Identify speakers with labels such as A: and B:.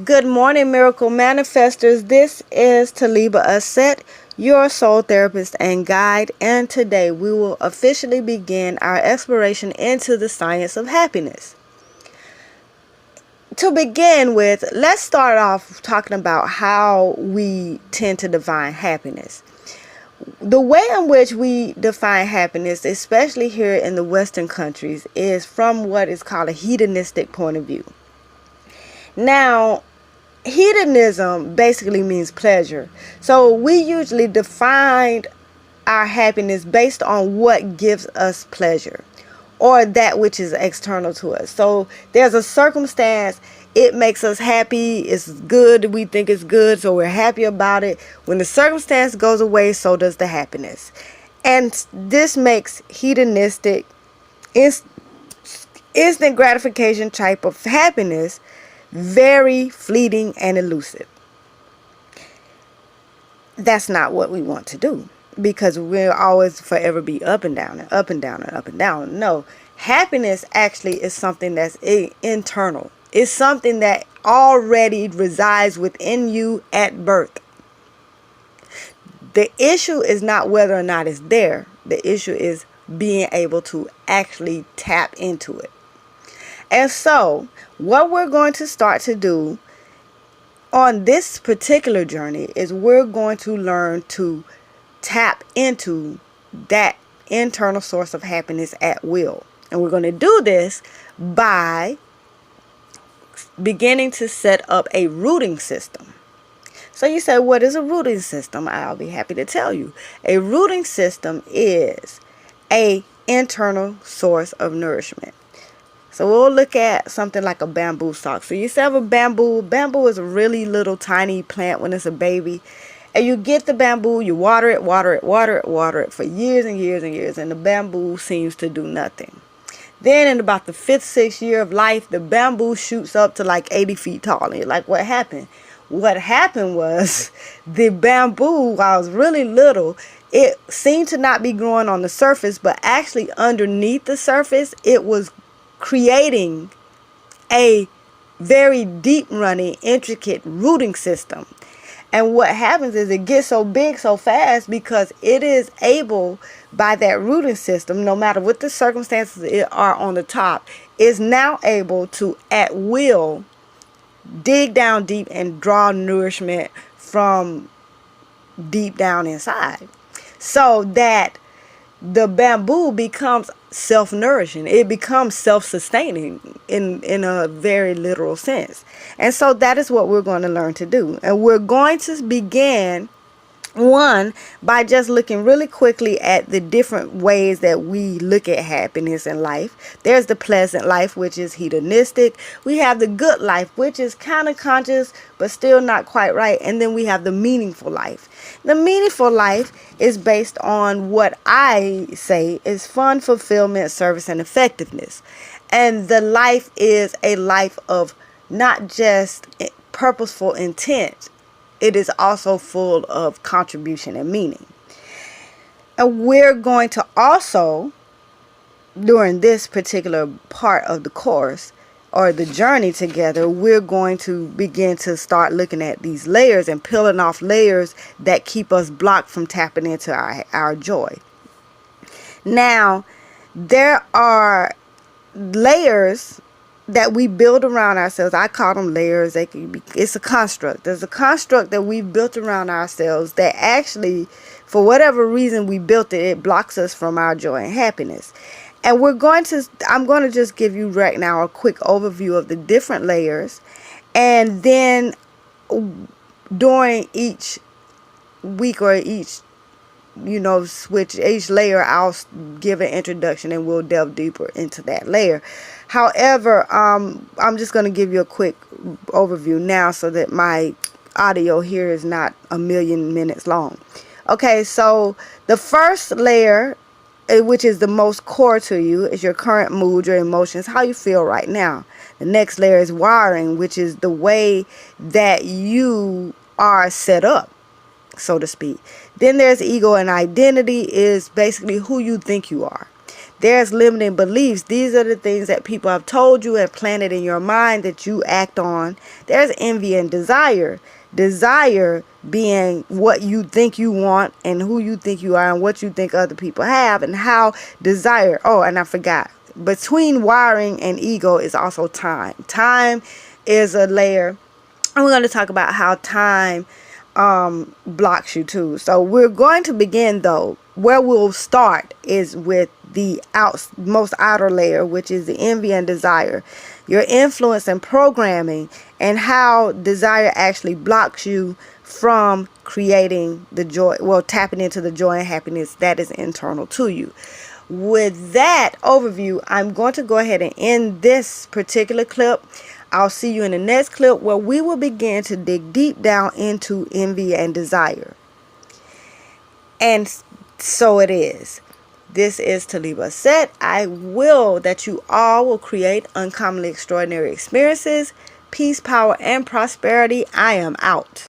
A: Good morning, Miracle Manifestors. This is Taliba Asset, your soul therapist and guide, and today we will officially begin our exploration into the science of happiness. To begin with, let's start off talking about how we tend to define happiness. The way in which we define happiness, especially here in the Western countries, is from what is called a hedonistic point of view. Now, hedonism basically means pleasure. So we usually define our happiness based on what gives us pleasure or that which is external to us. So there's a circumstance, it makes us happy, it's good, we think it's good, so we're happy about it. When the circumstance goes away, so does the happiness. And this makes hedonistic, instant gratification type of happiness very fleeting and elusive. That's not what we want to do, because we'll always forever be up and down and up and down and up and down. No, happiness actually is something that's internal. It's something that already resides within you at birth. The issue is not whether or not it's there. The issue is being able to actually tap into it. And so, what we're going to start to do on this particular journey is we're going to learn to tap into that internal source of happiness at will. And we're going to do this by beginning to set up a rooting system. So you say, what is a rooting system? I'll be happy to tell you. A rooting system is an internal source of nourishment. So we'll look at something like a bamboo stalk. So you have a bamboo. Bamboo is a really little tiny plant when it's a baby. And you get the bamboo, you water it for years and years and years. And the bamboo seems to do nothing. Then in about the 5th, 6th year of life, the bamboo shoots up to like 80 feet tall. And you're like, what happened? What happened was the bamboo, while it was really little, it seemed to not be growing on the surface. But actually underneath the surface, it was creating a very deep running, intricate rooting system. And what happens is it gets so big so fast because it is able, by that rooting system, no matter what the circumstances are on the top, is now able to at will dig down deep and draw nourishment from deep down inside, so that the bamboo becomes self-nourishing. It becomes self-sustaining in a very literal sense. And so that is what we're going to learn to do. And we're going to begin, one, by just looking really quickly at the different ways that we look at happiness in life. There's the pleasant life, which is hedonistic. We have the good life, which is kind of conscious, but still not quite right. And then we have the meaningful life. The meaningful life is based on what I say is fun, fulfillment, service, and effectiveness. And the life is a life of not just purposeful intent. It is also full of contribution and meaning. And we're going to also, during this particular part of the course or the journey together, we're going to begin to start looking at these layers and peeling off layers that keep us blocked from tapping into our joy. Now, there are layers that we build around ourselves. I call them layers. It's a construct. There's a construct that we've built around ourselves that actually, for whatever reason we built it, it blocks us from our joy and happiness. And I'm going to just give you right now a quick overview of the different layers. And then during each week or each each layer, I'll give an introduction and we'll delve deeper into that layer. However, I'm just going to give you a quick overview now so that my audio here is not a million minutes long. Okay, so the first layer, which is the most core to you, is your current mood, your emotions, how you feel right now. The next layer is wiring, which is the way that you are set up, so to speak. Then there's ego, and identity is basically who you think you are. There's limiting beliefs. These are the things that people have told you and planted in your mind that you act on. There's envy and desire. Desire being what you think you want and who you think you are and what you think other people have, and how desire. Oh, and I forgot. Between wiring and ego is also time. Time is a layer. And we're going to talk about how time blocks you too. So we're going to begin, though, where we'll start is with the most outer layer, which is the envy and desire, your influence and programming, and how desire actually blocks you from creating the joy, well, tapping into the joy and happiness that is internal to you. With that overview, I'm going to go ahead and end this particular clip. I'll see you in the next clip where we will begin to dig deep down into envy and desire. And so it is. This is Taliba Set. I will that you all will create uncommonly extraordinary experiences, peace, power, and prosperity. I am out.